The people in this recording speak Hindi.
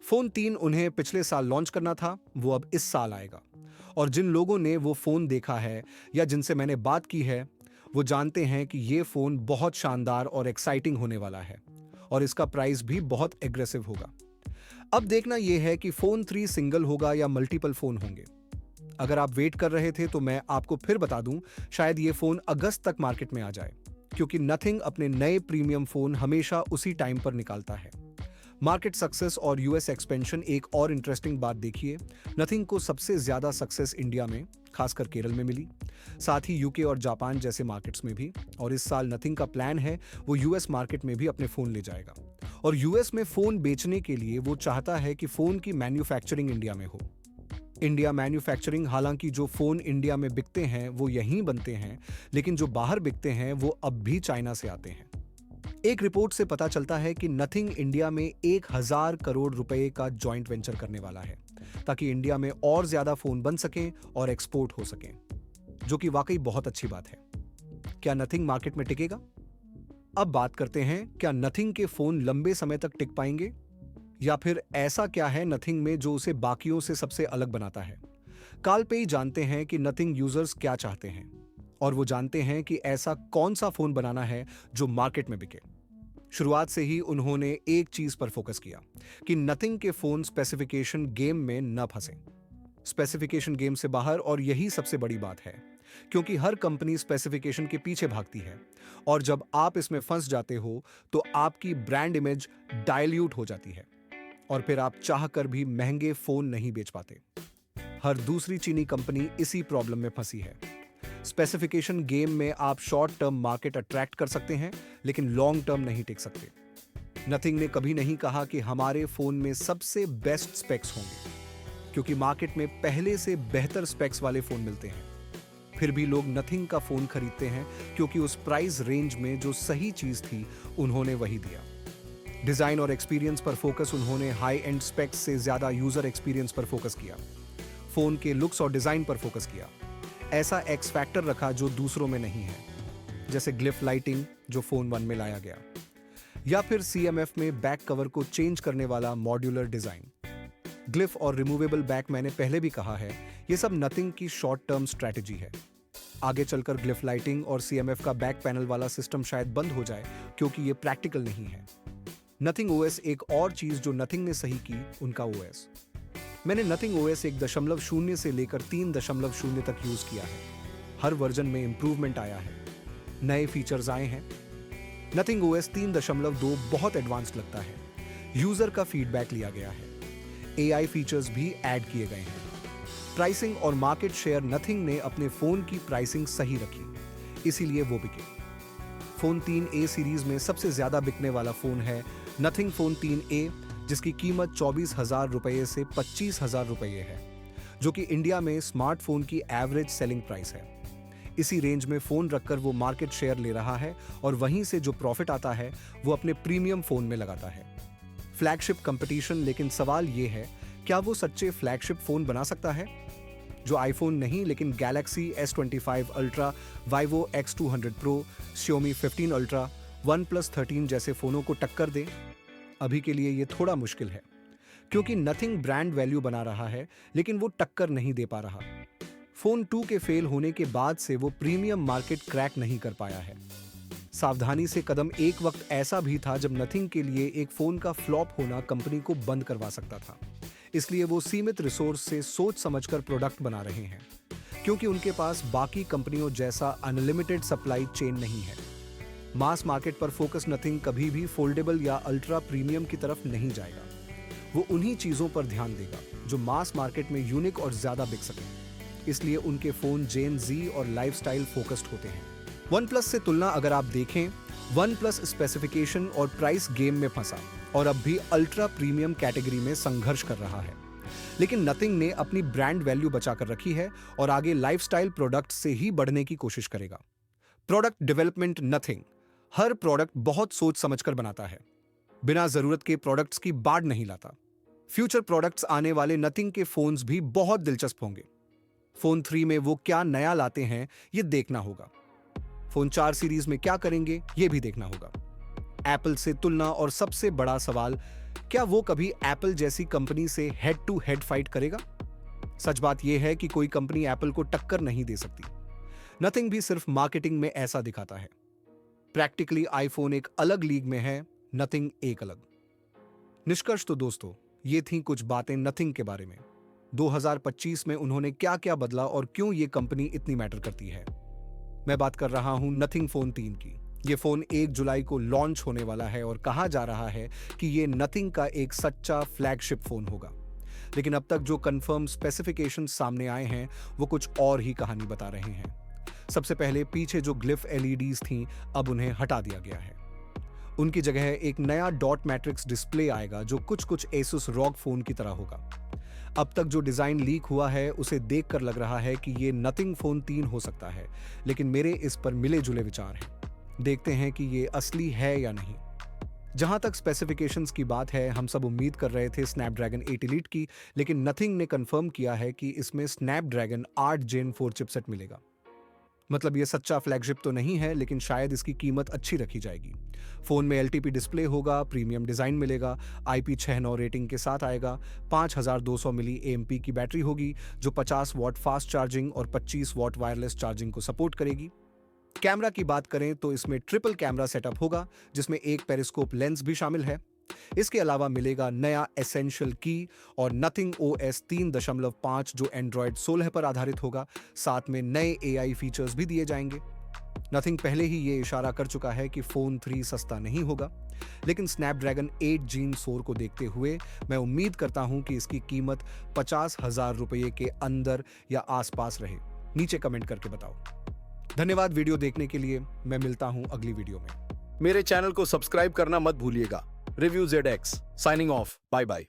फोन 3 उन्हें पिछले साल लॉन्च करना था, वो अब इस साल आएगा। और जिन लोगों ने वो फोन देखा है या जिनसे मैंने बात की है, वो जानते हैं कि ये फोन बहुत शानदार और एक्साइटिंग होने वाला है और इसका प्राइस भी बहुत एग्रेसिव होगा। अब देखना यह है कि फोन 3 सिंगल होगा या मल्टीपल फोन होंगे। अगर आप वेट कर रहे थे तो मैं आपको फिर बता दूं, शायद ये फोन अगस्त तक मार्केट में आ जाए, क्योंकि नथिंग अपने नए प्रीमियम फोन हमेशा उसी टाइम पर निकालता है। मार्केट सक्सेस और यूएस एक्सपेंशन एक और इंटरेस्टिंग बात देखिए, नथिंग को सबसे ज्यादा सक्सेस इंडिया में, खासकर केरल में मिली, साथ ही यूके और जापान जैसे मार्केट्स में भी। और इस साल नथिंग का प्लान है वो यूएस मार्केट में भी अपने फोन ले जाएगा। और यूएस में फोन बेचने के लिए वो चाहता है कि फोन की मैन्युफैक्चरिंग इंडिया में हो। इंडिया मैन्युफैक्चरिंग, हालांकि जो फोन इंडिया में बिकते हैं वो यहीं बनते हैं, लेकिन जो बाहर बिकते हैं वो अब भी चाइना से आते हैं। एक रिपोर्ट से पता चलता है कि नथिंग इंडिया में 1000 करोड़ रुपए का जॉइंट वेंचर करने वाला है, ताकि इंडिया में और ज्यादा फोन बन सकें और एक्सपोर्ट हो सकें, जो कि वाकई बहुत अच्छी बात है। क्या नथिंग मार्केट में टिकेगा? अब बात करते हैं, क्या नथिंग के फोन लंबे समय तक टिक पाएंगे, या फिर ऐसा क्या है नथिंग में जो उसे बाकियों से सबसे अलग बनाता है। काल पे ही जानते हैं कि नथिंग यूजर्स क्या चाहते हैं, और वो जानते हैं कि ऐसा कौन सा फोन बनाना है जो मार्केट में बिके। शुरुआत से ही उन्होंने एक चीज पर फोकस किया कि नथिंग के फोन स्पेसिफिकेशन गेम में न फंसे। स्पेसिफिकेशन गेम से बाहर, और यही सबसे बड़ी बात है, क्योंकि हर कंपनी स्पेसिफिकेशन के पीछे भागती है, और जब आप इसमें फंस जाते हो तो आपकी ब्रांड इमेज डाइल्यूट हो जाती है, और फिर आप चाहकर भी महंगे फोन नहीं बेच पाते। हर दूसरी चीनी कंपनी इसी प्रॉब्लम में फंसी है। स्पेसिफिकेशन गेम में आप शॉर्ट टर्म मार्केट अट्रैक्ट कर सकते हैं, लेकिन लॉन्ग टर्म नहीं टिक सकते। नथिंग ने कभी नहीं कहा कि हमारे फोन में सबसे बेस्ट स्पेक्स होंगे, क्योंकि मार्केट में पहले से बेहतर स्पेक्स वाले फोन मिलते हैं। फिर भी लोग नथिंग का फोन खरीदते हैं, क्योंकि उस प्राइस रेंज में जो सही चीज थी उन्होंने वही दिया। डिजाइन और एक्सपीरियंस पर फोकस उन्होंने हाई एंड स्पेक्स से ज्यादा यूजर एक्सपीरियंस पर फोकस किया। फोन के लुक्स और डिजाइन पर फोकस किया। ऐसा एक्स फैक्टर रखा जो दूसरों में नहीं है, जैसे ग्लिफ लाइटिंग जो फोन 1 में लाया गया, या फिर सीएमएफ में बैक कवर को चेंज करने वाला मॉड्यूलर डिजाइन। ग्लिफ और रिमूवेबल बैक, मैंने पहले भी कहा है, ये सब नथिंग की शॉर्ट टर्म स्ट्रैटेजी है। आगे चलकर ग्लिफ लाइटिंग और सीएमएफ का बैक पैनल वाला सिस्टम शायद बंद हो जाए, क्योंकि ये प्रैक्टिकल नहीं है। नथिंग ओएस, एक और चीज जो नथिंग ने सही की, उनका ओएस। मैंने नथिंग ओएस 1.0 से लेकर 3.0 तक यूज किया है। हर वर्जन में इंप्रूवमेंट आया है, नए फीचर्स आए हैं। नथिंग ओएस 3.2 बहुत एडवांस लगता है। यूजर का फीडबैक लिया गया है, एआई फीचर्स भी ऐड किए गए हैं। प्राइसिंग और मार्केट शेयर, नथिंग ने अपने फोन की प्राइसिंग सही रखी, इसीलिए वो बिके। फोन 3A सीरीज में सबसे ज्यादा बिकने वाला फोन है नथिंग फोन 3A, जिसकी कीमत 24,000 रुपये से 25,000 रुपये है, जो कि इंडिया में स्मार्टफोन की एवरेज सेलिंग प्राइस है। इसी रेंज में फोन रखकर वो मार्केट शेयर ले रहा है, और वहीं से जो प्रॉफिट आता है वो अपने प्रीमियम फोन में लगाता है। फ्लैगशिप कंपटीशन, लेकिन सवाल ये है, क्या वो सच्चे फ्लैगशिप फोन बना सकता है, जो आईफोन नहीं लेकिन Galaxy S25 ultra, vivo X200 pro, Xiaomi 15 ultra, OnePlus 13 जैसे फोनों को टक्कर दे? अभी के लिए ये थोड़ा मुश्किल है, क्योंकि नथिंग ब्रांड वैल्यू बना रहा है, लेकिन वो टक्कर नहीं दे पा रहा। फोन 2 के फेल होने के बाद से वो प्रीमियम मार्केट क्रैक नहीं कर पाया है। सावधानी से कदम, एक वक्त ऐसा भी था जब नथिंग के लिए एक फोन का फ्लॉप होना कंपनी को बंद करवा सकता था। इसलिए वो सीमित रिसोर्स से सोच समझकर प्रोडक्ट बना रहे हैं, क्योंकि उनके पास बाकी कंपनियों जैसा अनलिमिटेड सप्लाई चेन नहीं है। मास मार्केट पर फोकस नथिंग कभी भी फोल्डेबल या अल्ट्रा प्रीमियम की तरफ नहीं जाएगा। वो उन्हीं चीजों पर ध्यान देगा जो मास मार्केट में यूनिक और ज्यादा बिक सके। इसलिए उनके फोन जेन जी और लाइफस्टाइल फोकस्ड होते हैं। OnePlus से तुलना अगर आप देखें, OnePlus स्पेसिफिकेशन और प्राइस गेम में फंसा और अब भी अल्ट्रा प्रीमियम कैटेगरी में संघर्ष कर रहा है। लेकिन नथिंग ने अपनी ब्रांड वैल्यू बचाकर रखी है और आगे लाइफस्टाइल प्रोडक्ट से ही बढ़ने की कोशिश करेगा। प्रोडक्ट डेवलपमेंट, नथिंग हर प्रोडक्ट बहुत सोच समझकर बनाता है, बिना जरूरत के प्रोडक्ट्स की बाढ़ नहीं लाता। फ्यूचर प्रोडक्ट्स आने वाले नथिंग के फोन्स भी बहुत दिलचस्प होंगे। फोन 3 में वो क्या नया लाते हैं ये देखना होगा। फोन 4 सीरीज में क्या करेंगे ये भी देखना होगा। एप्पल से तुलना और सबसे बड़ा सवाल, क्या वो कभी एप्पल जैसी कंपनी से हेड टू हेड फाइट करेगा? सच बात यह है कि कोई कंपनी एप्पल को टक्कर नहीं दे सकती। नथिंग भी सिर्फ मार्केटिंग में ऐसा दिखाता है। प्रैक्टिकली आईफोन एक अलग लीग में है, नथिंग एक अलग। निष्कर्ष तो दोस्तों, ये थी कुछ बातें नथिंग के बारे में। 2025 में उन्होंने क्या क्या बदला और क्यों ये कंपनी इतनी मैटर करती है। मैं बात कर रहा हूं नथिंग फोन 3 की। ये फोन 1 जुलाई को लॉन्च होने वाला है और कहा जा रहा है कि ये नथिंग का एक सच्चा फ्लैगशिप फोन होगा। लेकिन अब तक जो कंफर्म स्पेसिफिकेशन सामने आए हैं वो कुछ और ही कहानी बता रहे हैं। सबसे पहले पीछे जो ग्लिफ एलईडीज थीं, अब उन्हें हटा दिया गया है। उनकी जगह एक नया डॉट मैट्रिक्स डिस्प्ले आएगा जो कुछ कुछ एसुस रॉग फोन की तरह होगा। अब तक जो डिजाइन लीक हुआ है उसे देखकर लग रहा है कि ये नथिंग फोन 3 हो सकता है, लेकिन मेरे इस पर मिले जुले विचार हैं। देखते हैं कि ये असली है या नहीं। जहां तक स्पेसिफिकेशंस की बात है, हम सब उम्मीद कर रहे थे स्नैपड्रैगन 8 एलीट की, लेकिन नथिंग ने कंफर्म किया है कि इसमें स्नैपड्रैगन 8 जेन 4 चिपसेट मिलेगा। मतलब ये सच्चा फ्लैगशिप तो नहीं है, लेकिन शायद इसकी कीमत अच्छी रखी जाएगी। फोन में एलटीपी डिस्प्ले होगा, प्रीमियम डिजाइन मिलेगा, IP69 रेटिंग के साथ आएगा, 5200 मिली एएमपी की बैटरी होगी जो 50 वॉट फास्ट चार्जिंग और 25 वॉट वायरलेस चार्जिंग को सपोर्ट करेगी। कैमरा की बात करें तो इसमें ट्रिपल कैमरा सेटअप होगा जिसमें एक पेरिस्कोप लेंस भी शामिल है। इसके अलावा मिलेगा नया एसेंशियल की और नथिंग OS 3.5 जो एंड्रॉयड 16 पर आधारित होगा। साथ में नए AI फीचर्स भी दिए जाएंगे। नथिंग पहले ही ये इशारा कर चुका है कि फोन 3 सस्ता नहीं होगा, लेकिन स्नैपड्रैगन 8 जेन 4 को देखते हुए मैं उम्मीद करता हूं कि इसकी कीमत 50,000 रुपये के अंदर या आसपास रहे। नीचे कमेंट करके बताओ। धन्यवाद वीडियो देखने के लिए। मैं मिलता हूं अगली वीडियो में। मेरे चैनल को सब्सक्राइब करना मत भूलिएगा। Review ZX signing off. Bye bye.